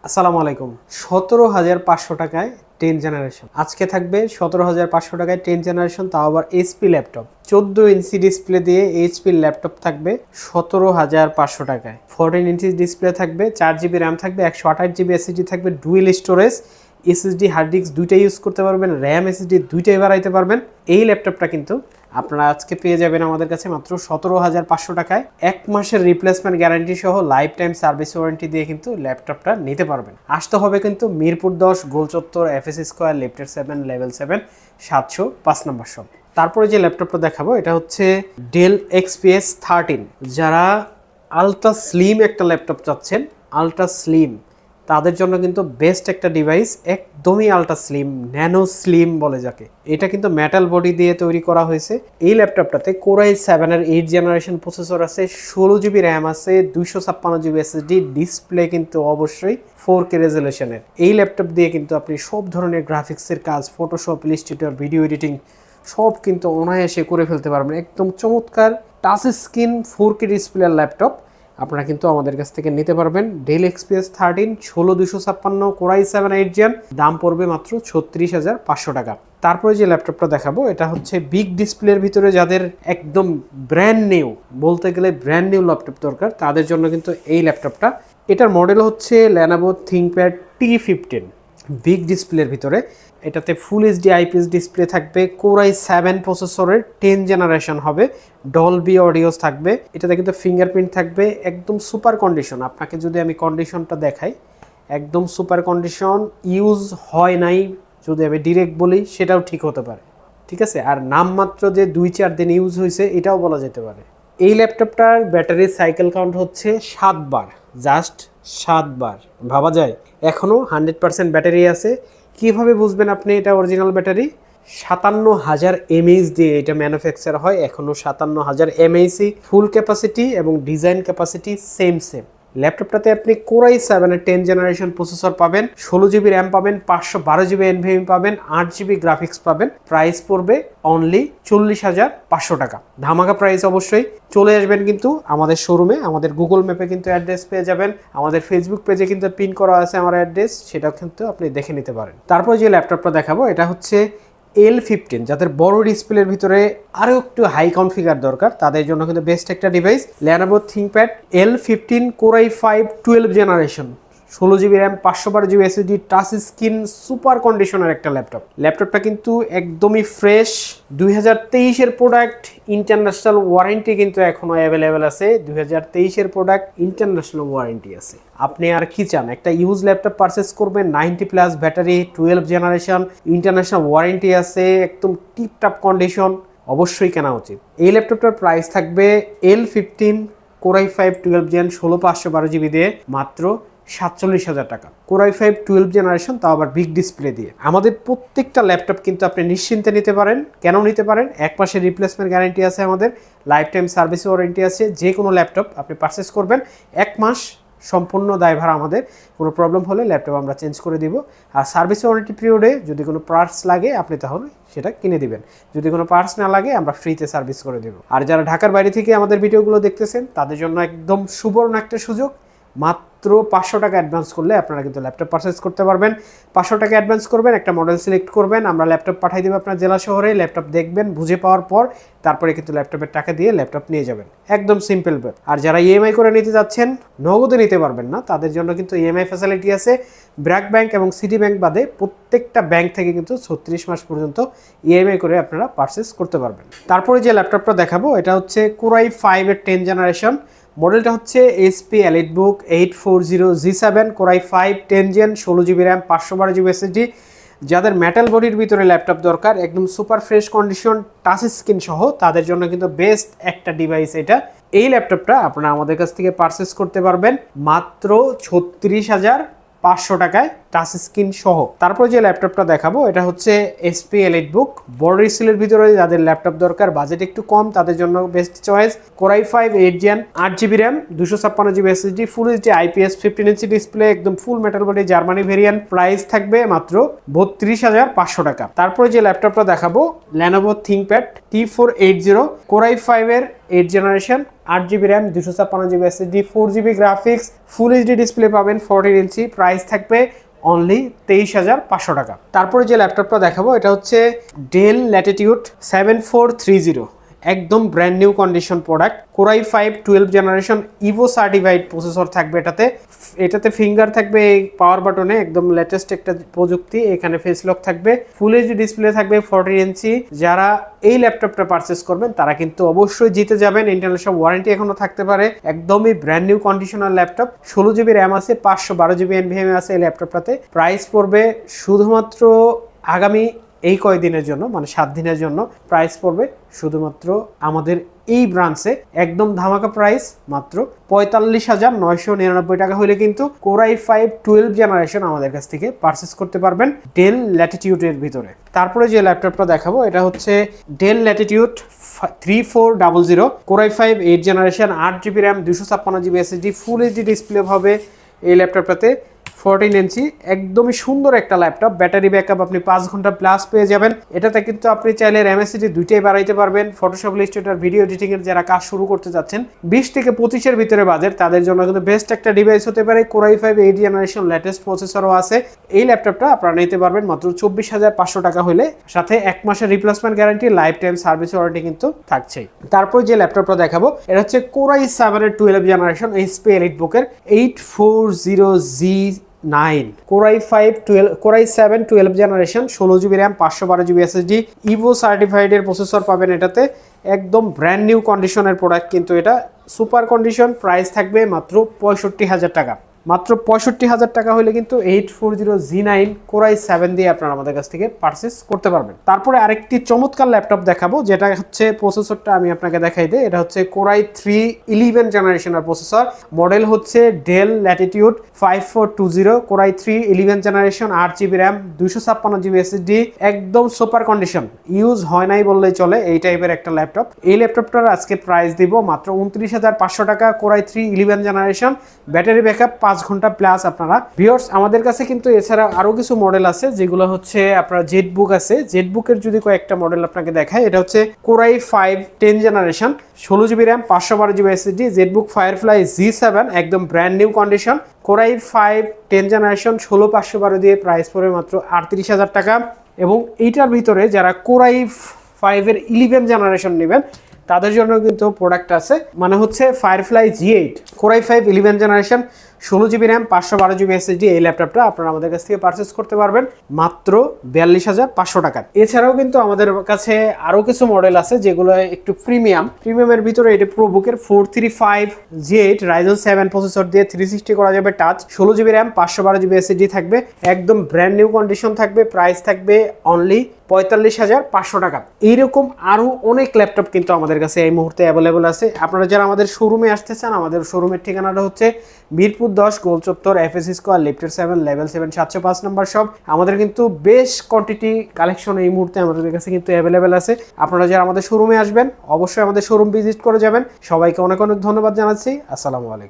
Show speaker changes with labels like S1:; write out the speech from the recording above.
S1: আসসালামু আলাইকুম। 17,500 টাকায় 10 জেনারেশন। আজকে থাকবে 17,500 টাকায় 10 জেনারেশন, তাও আবার এইচপি ল্যাপটপ। 14 ইঞ্চি ডিসপ্লে দিয়ে এইচপি ল্যাপটপ থাকবে 17,500 টাকায়। 14 ইঞ্চি ডিসপ্লে থাকবে, 4 জিবি র্যাম থাকবে, 128 জিবি এসএসডি থাকবে, dual storage, SSD hard disk দুইটাই ইউজ করতে পারবেন, র্যাম এসএসডি দুইটাই বাড়াইতে পারবেন। এই ল্যাপটপটা কিন্তু আপনারা আজকে পেয়ে যাবেন আমাদের কাছে মাত্র 17,500 টাকায়। 1 মাসের রিপ্লেসমেন্ট গ্যারান্টি সহ লাইফ টাইম সার্ভিস ওয়ারেন্টি দিয়ে কিন্তু ল্যাপটপটা নিতে পারবেন। আসতে হবে কিন্তু মিরপুর 10 গোলচত্বর, FSC square, lifted 7, level 7, 705 number shop. তারপরে যে ল্যাপটপটা দেখাবো এটা হচ্ছে ডেল এক্সপিএস 13। যারা আলট্রা স্লিম একটা ল্যাপটপ চাচ্ছেন, আলট্রা স্লিম, তাদের জন্য কিন্তু বেস্ট একটা ডিভাইস। একদমই আলট্রা স্লিম, ন্যানো স্লিম বলে যাকে। এটা কিন্তু মেটাল বডি দিয়ে তৈরি করা হয়েছে। এই ল্যাপটপটাতে Core i7 এর 8 জেনারেশন প্রসেসর আছে, 16 জিবি র্যাম আছে, 256 জিবি এসএসডি, ডিসপ্লে কিন্তু অবশ্যই 4K রেজলিউশনের। এই ল্যাপটপ দিয়ে কিন্তু আপনি সব ধরনের গ্রাফিক্সের কাজ, ফটোশপ, ইলাস্ট্রেটর, ভিডিও এডিটিং সব কিন্তু অনায়াসে করে ফেলতে পারবেন। একদম চমৎকার টাচ স্ক্রিন 4K ডিসপ্লের ল্যাপটপ আপনারা কিন্তু আমাদের কাছ থেকে নিতে পারবেন। Del XPS 13 16256 Core i7 8 gen, দাম পড়বে মাত্র 36,500 টাকা। তারপরে যে ল্যাপটপটা দেখাবো এটা হচ্ছে বিগ ডিসপ্লের ভিতরে যাদের একদম ব্র্যান্ড নিউ, বলতে গেলে ব্র্যান্ড নিউ ল্যাপটপ দরকার, তাদের জন্য কিন্তু এই ল্যাপটপটা। এটার মডেল হচ্ছে Lenovo ThinkPad T15। বিগ ডিসপ্লের ভিতরে এটাতে ফুল এইচডি আইপিএস ডিসপ্লে থাকবে, Core i7 প্রসেসরের 10 জেনারেশন হবে, ডলবি অডিওস থাকবে, এটাতে কিন্তু ফিঙ্গারপ্রিন্ট থাকবে, একদম সুপার কন্ডিশন। আপনাকে যদি আমি কন্ডিশনটা দেখাই, একদম সুপার কন্ডিশন, ইউজ হয় নাই যদি আমি ডিরেক্ট বলি সেটাও ঠিক হতে পারে, ঠিক আছে। আর নামমাত্র যে 2-4 দিন ইউজ হয়েছে এটাও বলা যেতে পারে। এই ল্যাপটপটার ব্যাটারি সাইকেল কাউন্ট হচ্ছে 7 বার, জাস্ট 7 বার। ভাবা যায় এখনও 100% ব্যাটারি আছে। কিভাবে বুঝবেন আপনি এটা অরিজিনাল ব্যাটারি? 57,000 এমএইচ দিয়ে এটা ম্যানুফ্যাকচার হয়, এখনও 57,000 এমএইচই ফুল ক্যাপাসিটি এবং ডিজাইন ক্যাপাসিটি সেম। ল্যাপটপটাতে আপনি Core i7 এর 10 জেনারেশন প্রসেসর পাবেন, 16 জিবি র্যাম পাবেন, 512 জিবি এনভিএমই পাবেন, 8 জিবি গ্রাফিক্স পাবেন। প্রাইস পড়বে অনলি 40,500 টাকা। ধামাকা প্রাইস অবশ্যই। চলে আসবেন কিন্তু আমাদের শোরুমে, আমাদের গুগল ম্যাপে কিন্তু অ্যাড্রেস পেয়ে যাবেন, আমাদের ফেসবুক পেজে কিন্তু পিন করা আছে আমার অ্যাড্রেস, সেটাও কিন্তু আপনি দেখে নিতে পারেন। তারপর যে ল্যাপটপটা দেখাবো এটা হচ্ছে L15। যাদের বড় ডিসপ্লের ভিতরে আরও একটু হাই কনফিগার দরকার, তাদের জন্য কিন্তু বেস্ট একটা device Lenovo ThinkPad L15 Core i5 12 generation, 16 GB RAM, 512 GB SSD, touch screen, super কন্ডিশনের একটা ল্যাপটপ। ল্যাপটপটা কিন্তু একদমই ফ্রেশ, 2023-এর প্রোডাক্ট, ইন্টারন্যাশনাল ওয়ারেন্টি কিন্তু এখনও অ্যাভেলেবেল আছে। 2023-এর প্রোডাক্ট, ইন্টারন্যাশনাল ওয়ারেন্টি আছে। আপনি আর কি চান? একটা ইউজ ল্যাপটপ পারচেস করবেন, 90+ ব্যাটারি, 12 জেনারেশন, ইন্টারন্যাশনাল ওয়ারেন্টি আছে, একদম টিপটাপ কন্ডিশন, অবশ্যই কেনা উচিত। এই ল্যাপটপটার প্রাইস থাকবে L15 Core i5 12 জেন 16/512 দিয়ে মাত্র 47,000 টাকা। Core i5 12 জেনারেশন, তাও আবার বিগ ডিসপ্লে দিয়ে। আমাদের প্রত্যেকটা ল্যাপটপ কিন্তু আপনি নিশ্চিন্তে নিতে পারেন। কেন নিতে পারেন? 1 মাসের রিপ্লেসমেন্ট গ্যারান্টি আছে আমাদের, লাইফ টাইম সার্ভিস ওয়ারেন্টি আছে। যে কোনো ল্যাপটপ আপনি পারচেস করবেন, 1 মাস সম্পূর্ণ দায়ভার আমাদের। কোনো প্রবলেম হলে ল্যাপটপ আমরা চেঞ্জ করে দিব। আর সার্ভিস ওয়ারেন্টি পিরিয়ডে যদি কোনো পার্টস লাগে আপনি তাহলে সেটা কিনে দিবেন, যদি কোনো পার্টস না লাগে আমরা ফ্রিতে সার্ভিস করে দেব। আর যারা ঢাকার বাইরে থেকে আমাদের ভিডিওগুলো দেখতেছেন তাদের জন্য একদম সুবর্ণ একটা সুযোগ, মাত্র 500 টাকা অ্যাডভান্স করলে আপনারা কিন্তু ল্যাপটপ পারচেস করতে পারবেন। 500 টাকা অ্যাডভান্স করবেন, একটা মডেল সিলেক্ট করবেন, আমরা ল্যাপটপ পাঠিয়ে দেবো আপনার জেলা শহরে। ল্যাপটপ দেখবেন, বুঝে পাওয়ার পর তারপরে কিন্তু ল্যাপটপের টাকা দিয়ে ল্যাপটপ নিয়ে যাবেন। একদম সিম্পল। আর যারা ইএমআই করে নিতে যাচ্ছেন, নগদে নিতে পারবেন না, তাদের জন্য কিন্তু ইএমআই ফ্যাসিলিটি আছে। ব্র্যাক ব্যাংক এবং সিটি ব্যাংক বাদে প্রত্যেকটা ব্যাংক থেকে কিন্তু 36 মাস পর্যন্ত ইএমআই করে আপনারা পারচেস করতে পারবেন। তারপরে যে ল্যাপটপটা দেখাবো এটা হচ্ছে Core i5 এর 10 জেনারেশন, মডেলটা হচ্ছে HP EliteBook 840G7, Core i5 10 gen, 16 GB RAM, 512 GB SSD. যাদের মেটাল বডির ভিতরে ল্যাপটপ দরকার, একদম super fresh condition, touch screen সহ, তাদের জন্য কিন্তু বেস্ট একটা ডিভাইস এটা। এই ল্যাপটপটা আপনারা আমাদের কাছ থেকে পারচেস করতে পারবেন মাত্র 36,500 টাকায়। টাচ স্ক্রিন সহ। তারপর যে ল্যাপটপটা দেখাবো এটা হচ্ছে HP EliteBook বড় স্টিলের ভিতরে যাদের ল্যাপটপ দরকার, বাজেট একটু কম, তাদের জন্য best choice. Core i5 8 Gen 8GB RAM 256GB SSD full HD IPS 15 inch display, একদম ফুল metal body Germany variant. Price থাকবে মাত্র 32,500 টাকা। তারপরে যে ল্যাপটপটা দেখাবো Lenovo ThinkPad T480 Core i5 এর 8 generation 8GB RAM 256GB SSD 4GB graphics, full HD display পাবেন 14 ইঞ্চি। প্রাইস থাকবে অনলি 23,500 টাকা। তারপরে যে ল্যাপটপটা দেখাবো এটা হচ্ছে Dell Latitude 7430, একদম brand new condition product. Core i5 12 generation Ivo certified processor থাকবে এটাতে ফিঙ্গার থাকবে এই পাওয়ার বাটনে, একদম লেটেস্ট একটা প্রযুক্তি। এখানে ফেস লক থাকবে, ফুল এইচডি ডিসপ্লে থাকবে 14 ইঞ্চি। যারা এই ল্যাপটপটা পারচেস করবেন তারা কিন্তু অবশ্যই জিতে যাবেন। ইন্টারনাল সব ওয়ারেন্টি এখনো থাকতে পারে। একদমই brand new conditional laptop, 16GB RAM আছে, 512GB NVMe আছে এই ল্যাপটপটাতে। প্রাইস পড়বে শুধুমাত্র আগামী এই কয়দিনের জন্য, মানে 7 দিনের জন্য প্রাইস পড়বে শুধুমাত্র আমাদের এই ব্রাঞ্চে একদম ধামাকা প্রাইস মাত্র 45,999 টাকা হলে কিন্তু Core i5 12 জেনারেশন আমাদের কাছ থেকে পারচেস করতে পারবেন Dell Latitude এর ভিতরে। তারপরে যে ল্যাপটপটা দেখাবো এটা হচ্ছে Dell Latitude 3400 Core i5 8 generation 8GB RAM 256GB SSD full HD display হবে এই ল্যাপটপটাতে, 14 ইঞ্চি। একদমই সুন্দর একটা ল্যাপটপ, ব্যাটারি ব্যাকআপ আপনি 5 ঘন্টা প্লাস পেয়ে যাবেন। এটাতে কিন্তু আপনি চাইলে RAM SSD দুইটাই বাড়াইতে পারবেন। ফটোশপ, ইলাস্ট্রেটর, ভিডিও এডিটিং এর যারা কাজ শুরু করতে যাচ্ছেন 20 থেকে 25 এর ভিতরে বাজেট, তাদের জন্য কিন্তু বেস্ট একটা ডিভাইস হতে পারে। Core i5 8 জেনারেশন লেটেস্ট প্রসেসরও আছে। এই ল্যাপটপটা আপনারা নিতে পারবেন মাত্র 24,500 টাকা হলে, সাথে 1 মাসের replacement guarantee, life time service warranty কিন্তু থাকছেই। তারপর যে ল্যাপটপটা দেখাবো এটা হচ্ছে Core i7 এর 12 জেনারেশন HP EliteBook এর 840Z9 Core i7 12 generation 16GB RAM 512GB SSD Ivo certified এর প্রসেসর পাবেন এটাতে। একদম ব্র্যান্ড নিউ কন্ডিশনের প্রোডাক্ট কিন্তু এটা, সুপার কন্ডিশন। প্রাইস থাকবে মাত্র 65,000 টাকা। মাত্র 65,000 টাকা হলে কিন্তু 840Z9 Core i7 দিয়ে আপনারা আমাদের কাছ থেকে পারচেস করতে পারবেন। তারপরে আরেকটি চমৎকার ল্যাপটপ দেখাবো, যেটা হচ্ছে প্রসেসরটা আমি আপনাকে দেখাই দিই। এটা হচ্ছে Core i3 11 জেনারেশনের প্রসেসর, মডেল হচ্ছে Dell Latitude 5420 Core i3 11 generation 8GB RAM 256GB SSD, একদম সুপার কন্ডিশন, ইউজ হয় নাই বললেই চলে এই টাইপের একটা ল্যাপটপ। এই ল্যাপটপটার আজকে প্রাইস দিব মাত্র 29,500 টাকা। Core i3 11 generation, battery backup 5 ঘন্টা প্লাস। আপনারা ভিউয়ার্স আমাদের কাছে কিন্তু এছাড়া আরো কিছু মডেল আছে, যেগুলো হচ্ছে আপনার জেটবুক আছে। জেটবুকের যদি কয়েকটা মডেল আপনাকে দেখায়, এটা হচ্ছে Core i5 10 generation 16GB RAM 512GB SSD Jetbook Firefly G7, একদম brand new condition. Core i5 10 generation 16512 দিয়ে প্রাইস পড়বে মাত্র 38,000 টাকা। এবং এইটার ভিতরে যারা Core i5 এর 11 জেনারেশন নেবেন তাদের জন্য কিন্তু প্রোডাক্ট আছে, মানে হচ্ছে Firefly G8 Core i5 11 generation 16GB RAM 512GB SSD এই ল্যাপটপটা আপনারা আমাদের কাছ থেকে পারচেস করতে পারবেন মাত্র 42,500 টাকা। এছাড়াও কিন্তু আমাদের কাছে আরো কিছু মডেল আছে যেগুলো একটু প্রিমিয়ামের ভিতরে। এটা প্রোবুকের 435G8 Ryzen 7 প্রসেসর দিয়ে 360 করা যাবে touch, 16GB RAM 512GB SSD থাকবে, একদম ব্র্যান্ড নিউ কন্ডিশন থাকবে। প্রাইস থাকবে অনলি 45,500 টাকা। এইরকম আরো অনেক ল্যাপটপ কিন্তু আমাদের কাছে এই মুহূর্তে অ্যাভেলেবল আছে। আপনারা যারা আমাদের শোরুমে আসতে চান, আমাদের শোরুমের ঠিকানাটা হচ্ছে মিরপুর 10 গোল চত্বর FSC স্কয়ার লিফটের 7 লেভেল 7 705 নম্বর শপ। আমাদের কিন্তু বেশ কোয়ান্টিটি কালেকশন এই মুহূর্তে আমাদের কাছে কিন্তু অ্যাভেলেবেল আছে। আপনারা যারা আমাদের শোরুমে আসবেন অবশ্যই আমাদের শোরুম ভিজিট করে যাবেন। সবাইকে অনেক অনেক ধন্যবাদ জানাচ্ছি। আসসালামু আলাইকুম।